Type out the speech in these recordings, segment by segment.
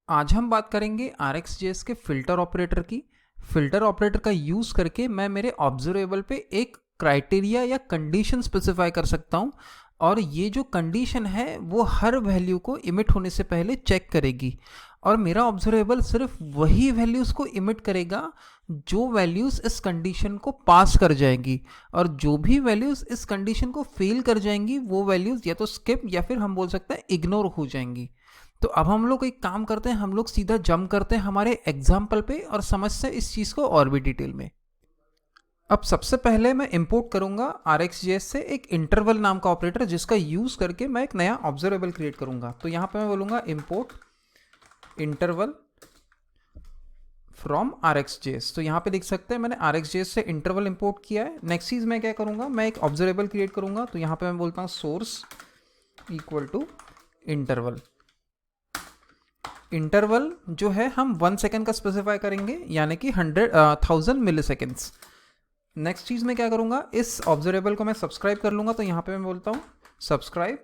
आज हम बात करेंगे RxJS के फिल्टर ऑपरेटर की। फिल्टर ऑपरेटर का यूज़ करके मैं मेरे ऑब्जर्वेबल पे एक क्राइटेरिया या कंडीशन स्पेसिफाई कर सकता हूँ, और ये जो कंडीशन है वो हर वैल्यू को इमिट होने से पहले चेक करेगी, और मेरा ऑब्जर्वेबल सिर्फ वही वैल्यूज़ को इमिट करेगा जो वैल्यूज़ इस कंडीशन को पास कर जाएंगी, और जो भी वैल्यूज़ इस कंडीशन को फेल कर जाएंगी वो वैल्यूज़ या तो स्किप या फिर हम बोल सकते हैं इग्नोर हो जाएंगी। तो अब हम लोग एक काम करते हैं, हम लोग सीधा जंप करते हैं हमारे एग्जाम्पल पे और समझते हैं इस चीज़ को और भी डिटेल में। अब सबसे पहले मैं इंपोर्ट करूंगा RxJS से एक इंटरवल नाम का ऑपरेटर, जिसका यूज़ करके मैं एक नया ऑब्जर्वेबल क्रिएट करूंगा। तो यहाँ पे मैं बोलूँगा इंपोर्ट इंटरवल फ्रॉम RxJS। तो यहाँ पे देख सकते हैं मैंने RxJS से इंटरवल इंपोर्ट किया है। नेक्स्ट चीज़ मैं क्या करूँगा, मैं एक ऑब्जर्वेबल क्रिएट करूँगा। तो यहाँ पे मैं बोलता हूँ source equal to interval. Interval जो है हम 1 सेकेंड का स्पेसिफाई करेंगे, यानी कि 1000 मिली सेकेंड्स। नेक्स्ट चीज़ मैं क्या करूँगा, इस ऑब्जर्वेबल को मैं सब्सक्राइब कर लूँगा। तो यहाँ पे मैं बोलता हूँ सब्सक्राइब,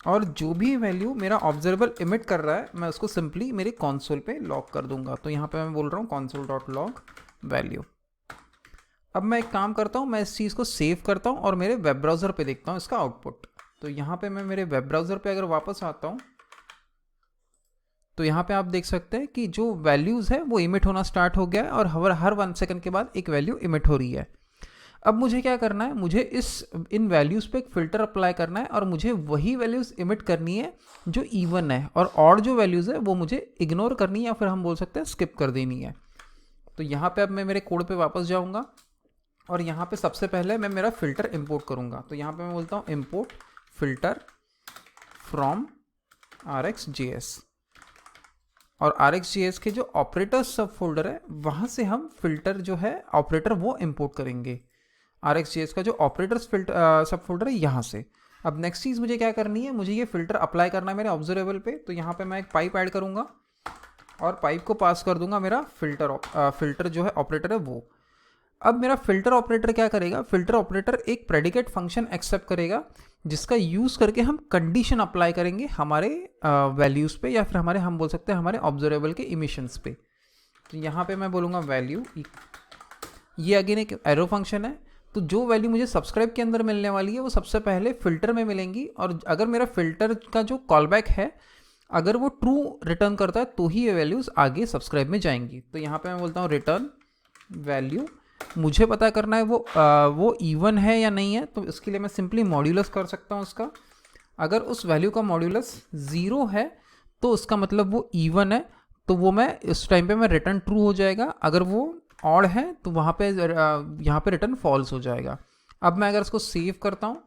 और जो भी वैल्यू मेरा ऑब्जर्वेबल इमिट कर रहा है मैं उसको सिंपली मेरे कॉन्सोल पे लॉग कर दूंगा। तो यहाँ पे मैं बोल रहा हूँ console डॉट लॉग वैल्यू। अब मैं एक काम करता हूँ, मैं इस चीज़ को सेव करता हूँ और मेरे वेब ब्राउज़र पे देखता हूँ इसका आउटपुट। तो यहाँ पे मैं मेरे वेब ब्राउज़र पे अगर वापस आता हूँ तो यहाँ पे आप देख सकते हैं कि जो वैल्यूज़ है वो इमिट होना स्टार्ट हो गया है, और हर 1 सेकंड के बाद एक वैल्यू इमिट हो रही है। अब मुझे क्या करना है, मुझे इन वैल्यूज़ पे एक फ़िल्टर अप्लाई करना है, और मुझे वही वैल्यूज़ इमिट करनी है जो इवन है, और जो वैल्यूज़ है वो मुझे इग्नोर करनी है या फिर हम बोल सकते हैं स्किप कर देनी है। तो यहाँ पे अब मैं मेरे कोड पे वापस जाऊँगा, और यहाँ पे सबसे पहले मैं मेरा फ़िल्टर इम्पोर्ट करूँगा। तो यहाँ पे मैं बोलता हूँ इम्पोर्ट फ़िल्टर फ्रॉम RxJS, और RxJS के जो ऑपरेटर्स सब फोल्डर है वहाँ से हम फिल्टर जो है ऑपरेटर वो इंपोर्ट करेंगे। RxJS का जो ऑपरेटर्स फिल्टर सब फोल्डर है यहाँ से। अब नेक्स्ट चीज़ मुझे क्या करनी है, मुझे ये फिल्टर अप्लाई करना है मेरे ऑब्जर्वेबल पे। तो यहाँ पे मैं एक पाइप ऐड करूँगा और पाइप को पास कर दूंगा मेरा फिल्टर जो है ऑपरेटर है वो। अब मेरा फिल्टर ऑपरेटर क्या करेगा, फिल्टर ऑपरेटर एक प्रेडिकेट फंक्शन एक्सेप्ट करेगा, जिसका यूज़ करके हम कंडीशन अप्लाई करेंगे हमारे वैल्यूज़ पे, या फिर हमारे हम बोल सकते हैं हमारे ऑब्जर्वेबल के इमिशंस पे। तो यहाँ पे मैं बोलूँगा वैल्यू, ये अगेन एक एरो फंक्शन है। तो जो वैल्यू मुझे सब्सक्राइब के अंदर मिलने वाली है वो सबसे पहले फिल्टर में मिलेंगी, और अगर मेरा फिल्टर का जो कॉलबैक है अगर वो ट्रू रिटर्न करता है तो ही ये वैल्यूज़ आगे सब्सक्राइब में जाएंगी। तो यहाँ पे मैं बोलता हूँ रिटर्न वैल्यू। मुझे पता करना है वो इवन है या नहीं है, तो इसके लिए मैं सिंपली मॉड्यूलस कर सकता हूँ उसका। अगर उस वैल्यू का मॉड्यूलस 0 है तो उसका मतलब वो इवन है, तो वो मैं इस टाइम पे मैं रिटर्न ट्रू हो जाएगा। अगर वो ऑड है तो वहाँ पे यहाँ पे रिटर्न फॉल्स हो जाएगा। अब मैं अगर इसको सेव करता हूँ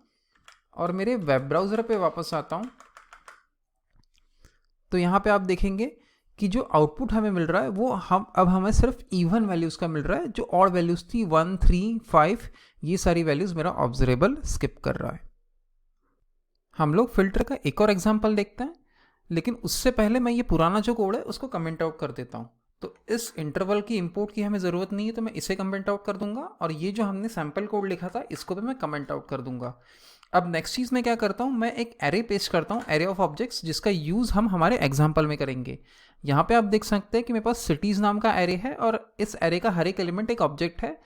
और मेरे वेब ब्राउज़र पे वापस आता हूँ तो यहाँ पे आप देखेंगे कि जो आउटपुट हमें मिल रहा है वो अब हमें सिर्फ इवन वैल्यूज़ का मिल रहा है। जो ऑड वैल्यूज़ थी 1, 3, 5, ये सारी वैल्यूज़ मेरा ऑब्जर्वेबल स्किप कर रहा है। हम लोग फिल्टर का एक और एग्जांपल देखते हैं, लेकिन उससे पहले मैं ये पुराना जो कोड है उसको कमेंट आउट कर देता हूँ। तो इस इंटरवल की इंपोर्ट की हमें ज़रूरत नहीं है, तो मैं इसे कमेंट आउट कर दूंगा, और ये जो हमने सैम्पल कोड लिखा था इसको भी मैं कमेंट आउट कर दूंगा। अब नेक्स्ट चीज़ मैं क्या करता हूँ, मैं एक एरे पेस्ट करता हूँ, एरे ऑफ ऑब्जेक्ट्स, जिसका यूज़ हम हमारे एग्जाम्पल में करेंगे। यहाँ पे आप देख सकते हैं कि मेरे पास सिटीज़ नाम का एरे है, और इस एरे का हर एक एलिमेंट एक ऑब्जेक्ट है,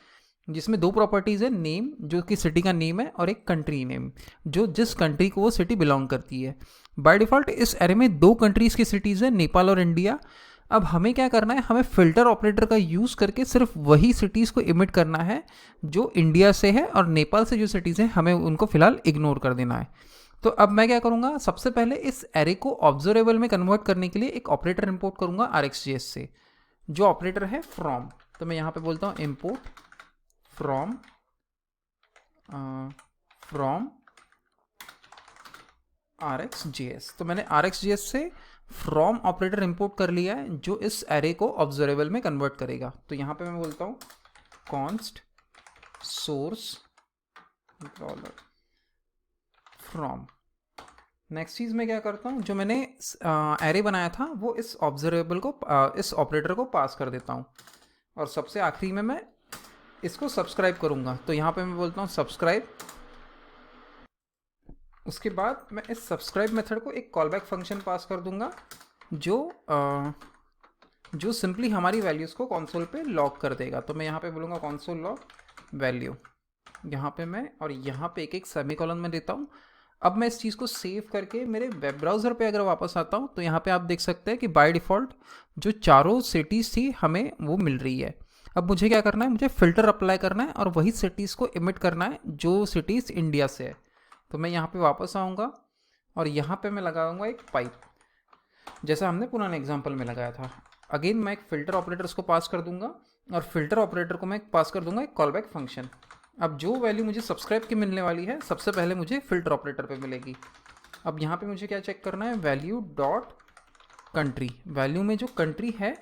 जिसमें 2 प्रॉपर्टीज़ है, नेम जो कि सिटी का नेम है, और एक कंट्री नेम जो जिस कंट्री को वो सिटी बिलोंग करती है। बाय डिफ़ॉल्ट इस एरे में 2 कंट्रीज़ की सिटीज़ है, नेपाल और इंडिया। अब हमें क्या करना है, हमें फिल्टर ऑपरेटर का यूज़ करके सिर्फ वही सिटीज़ को इमिट करना है जो इंडिया से है, और नेपाल से जो सिटीज़ हैं हमें उनको फ़िलहाल इग्नोर कर देना है। तो अब मैं क्या करूँगा, सबसे पहले इस एरे को ऑब्जर्वेबल में कन्वर्ट करने के लिए एक ऑपरेटर इंपोर्ट करूँगा RxJS से, जो ऑपरेटर है फ्रॉम। तो मैं यहाँ पे बोलता हूँ इम्पोर्ट फ्रॉम RxJS। तो मैंने RxJS से फ्रॉम ऑपरेटर इंपोर्ट कर लिया है, जो इस एरे को ऑब्जर्वेबल में कन्वर्ट करेगा। तो यहाँ पे मैं बोलता हूँ const source dollar from. Next चीज़ मैं क्या करता हूँ, जो मैंने एरे बनाया था वो इस ऑब्जर्वेबल को इस ऑपरेटर को पास कर देता हूँ, और सबसे आखिरी में मैं इसको सब्सक्राइब करूँगा। तो यहाँ पे मैं बोलता हूँ सब्सक्राइब। उसके बाद मैं इस सब्सक्राइब मेथड को एक कॉलबैक फंक्शन पास कर दूंगा, जो सिंपली हमारी वैल्यूज़ को कंसोल पे लॉग कर देगा। तो मैं यहाँ पे बोलूँगा कंसोल लॉग वैल्यू, यहाँ पे मैं, और यहाँ पे एक एक सेमीकोलन में देता हूँ। अब मैं इस चीज़ को सेव करके मेरे वेब ब्राउज़र पे अगर वापस आता हूँ तो यहाँ पे आप देख सकते हैं कि बाय डिफ़ॉल्ट जो चारों सिटीज़ थी हमें वो मिल रही है। अब मुझे क्या करना है, मुझे फ़िल्टर अप्लाई करना है और वही सिटीज़ को इमिट करना है जो सिटीज़ इंडिया से है। तो मैं यहाँ पे वापस आऊँगा और यहाँ पे मैं लगाऊंगा एक पाइप, जैसा हमने पुराने एग्जाम्पल में लगाया था। अगेन मैं एक फ़िल्टर ऑपरेटर्स को पास कर दूंगा और फिल्टर ऑपरेटर को मैं पास कर दूंगा एक कॉलबैक फंक्शन। अब जो वैल्यू मुझे सब्सक्राइब की मिलने वाली है सबसे पहले मुझे फ़िल्टर ऑपरेटर पे मिलेगी। अब यहाँ पे मुझे क्या चेक करना है, वैल्यू डॉट कंट्री, वैल्यू में जो कंट्री है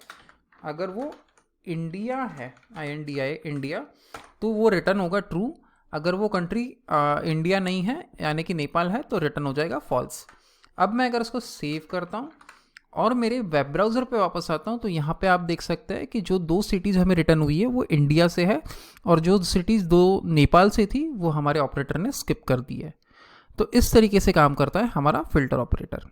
अगर वो इंडिया है, INDIA इंडिया, तो वो रिटर्न होगा ट्रू। अगर वो कंट्री इंडिया नहीं है यानी कि नेपाल है तो रिटर्न हो जाएगा फॉल्स। अब मैं अगर इसको सेव करता हूँ और मेरे वेब ब्राउज़र पे वापस आता हूँ तो यहाँ पे आप देख सकते हैं कि जो 2 सिटीज़ हमें रिटर्न हुई है वो इंडिया से है और जो सिटीज़ 2 नेपाल से थी वो हमारे ऑपरेटर ने स्किप कर दी है। तो इस तरीके से काम करता है हमारा फ़िल्टर ऑपरेटर।